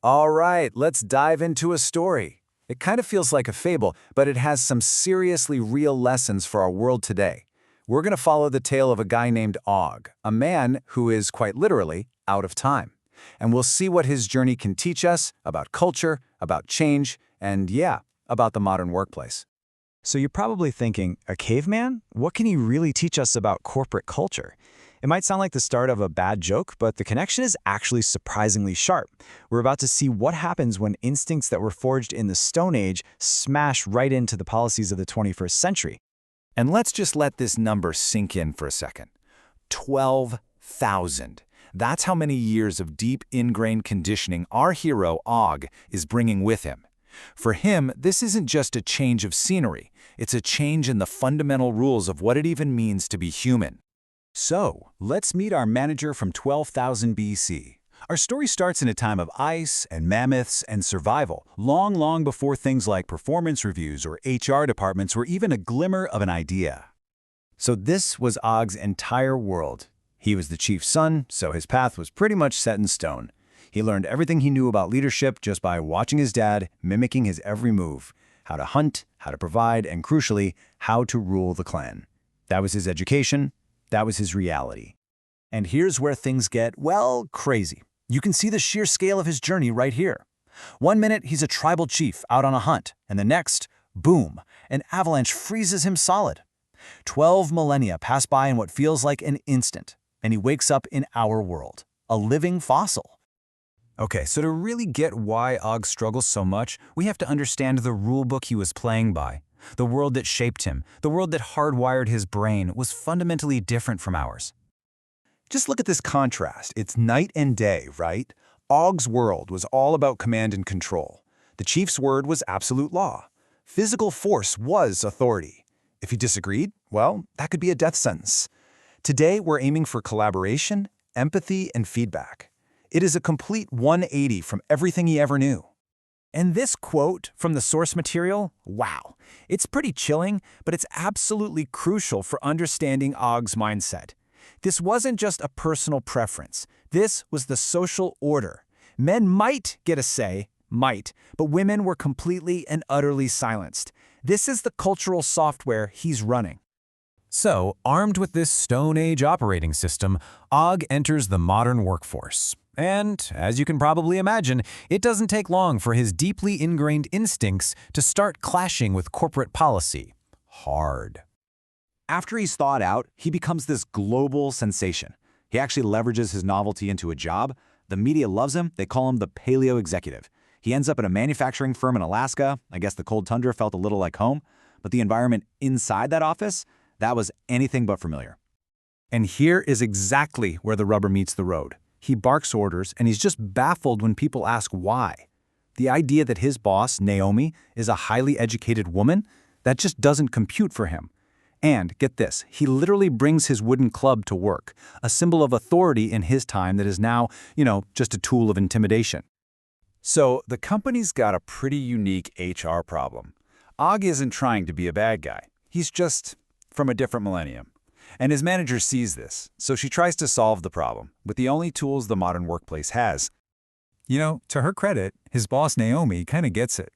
All right, let's dive into a story. It kind of feels like a fable, but it has some seriously real lessons for our world today. We're going to follow the tale of a guy named Og, a man who is quite literally out of time. And we'll see what his journey can teach us about culture, about change, and yeah, about the modern workplace. So you're probably thinking, a caveman? What can he really teach us about corporate culture? It might sound like the start of a bad joke, but the connection is actually surprisingly sharp. We're about to see what happens when instincts that were forged in the Stone Age smash right into the policies of the 21st century. And let's just let this number sink in for a second. 12,000. That's how many years of deep ingrained conditioning our hero, Og, is bringing with him. For him, this isn't just a change of scenery. It's a change in the fundamental rules of what it even means to be human. So, let's meet our manager from 12,000 BC. Our story starts in a time of ice and mammoths and survival, long before things like performance reviews or HR departments were even a glimmer of an idea. So this was Og's entire world. He was the chief's son, so his path was pretty much set in stone. He learned everything he knew about leadership just by watching his dad, mimicking his every move, how to hunt, how to provide, and crucially, how to rule the clan. That was his education. That was his reality. And here's where things get, well, crazy. You can see the sheer scale of his journey right here. One minute, he's a tribal chief out on a hunt, and the next, boom, an avalanche freezes him solid. 12 millennia pass by in what feels like an instant, and he wakes up in our world, a living fossil. Okay, so to really get why Og struggles so much, we have to understand the rulebook he was playing by. The world that shaped him, the world that hardwired his brain, was fundamentally different from ours. Just look at this contrast. It's night and day, right? Og's world was all about command and control. The chief's word was absolute law. Physical force was authority. If he disagreed, well, that could be a death sentence. Today, we're aiming for collaboration, empathy, and feedback. It is a complete 180 from everything he ever knew. And this quote from the source material, wow, it's pretty chilling, but it's absolutely crucial for understanding Og's mindset. This wasn't just a personal preference. This was the social order. Men might get a say, but women were completely and utterly silenced. This is the cultural software he's running. So, armed with this Stone Age operating system, Og enters the modern workforce. And, as you can probably imagine, it doesn't take long for his deeply ingrained instincts to start clashing with corporate policy. Hard. After he's thawed out, he becomes this global sensation. He actually leverages his novelty into a job. The media loves him. They call him the Paleo Executive. He ends up at a manufacturing firm in Alaska. I guess the cold tundra felt a little like home. But the environment inside that office, that was anything but familiar. And here is exactly where the rubber meets the road. He barks orders, and he's just baffled when people ask why. The idea that his boss, Naomi, is a highly educated woman, that just doesn't compute for him. And, get this, he literally brings his wooden club to work, a symbol of authority in his time that is now, just a tool of intimidation. So, the company's got a pretty unique HR problem. Og isn't trying to be a bad guy. He's just from a different millennium. And his manager sees this, so she tries to solve the problem with the only tools the modern workplace has. To her credit, his boss Naomi kind of gets it.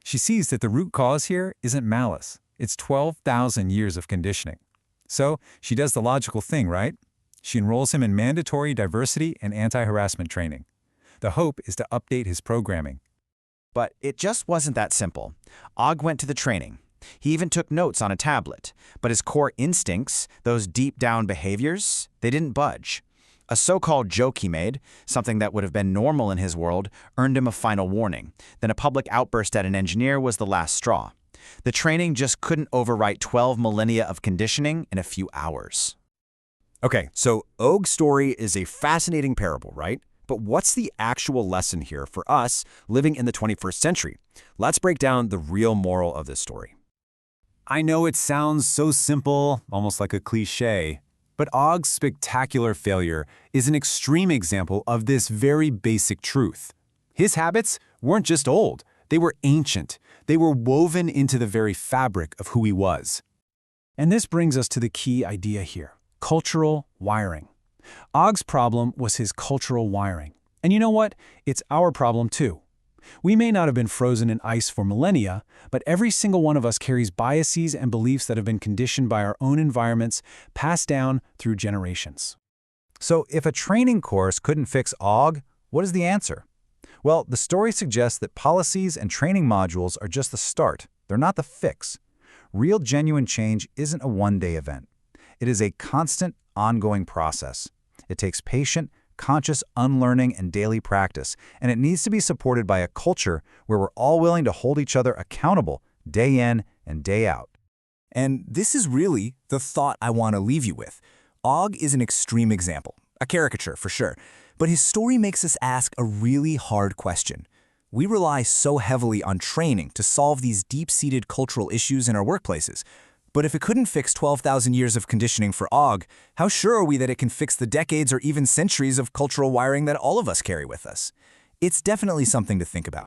She sees that the root cause here isn't malice. It's 12,000 years of conditioning. So she does the logical thing, right? She enrolls him in mandatory diversity and anti-harassment training. The hope is to update his programming. But it just wasn't that simple. Og went to the training. He even took notes on a tablet, but his core instincts, those deep-down behaviors, they didn't budge. A so-called joke he made, something that would have been normal in his world, earned him a final warning. Then a public outburst at an engineer was the last straw. The training just couldn't overwrite 12 millennia of conditioning in a few hours. Okay, so Og's story is a fascinating parable, right? But what's the actual lesson here for us living in the 21st century? Let's break down the real moral of this story. I know it sounds so simple, almost like a cliche, but Og's spectacular failure is an extreme example of this very basic truth. His habits weren't just old, they were ancient. They were woven into the very fabric of who he was. And this brings us to the key idea here, cultural wiring. Og's problem was his cultural wiring. And you know what? It's our problem too. We may not have been frozen in ice for millennia, but every single one of us carries biases and beliefs that have been conditioned by our own environments, passed down through generations. So if a training course couldn't fix OG, what is the answer? Well, the story suggests that policies and training modules are just the start. They're not the fix. Real genuine change isn't a one-day event. It is a constant, ongoing process. It takes patient, conscious unlearning and daily practice, and it needs to be supported by a culture where we're all willing to hold each other accountable day in and day out. And this is really the thought I want to leave you with. Og is an extreme example, a caricature for sure, but his story makes us ask a really hard question. We rely so heavily on training to solve these deep-seated cultural issues in our workplaces. But if it couldn't fix 12,000 years of conditioning for Og, how sure are we that it can fix the decades or even centuries of cultural wiring that all of us carry with us? It's definitely something to think about.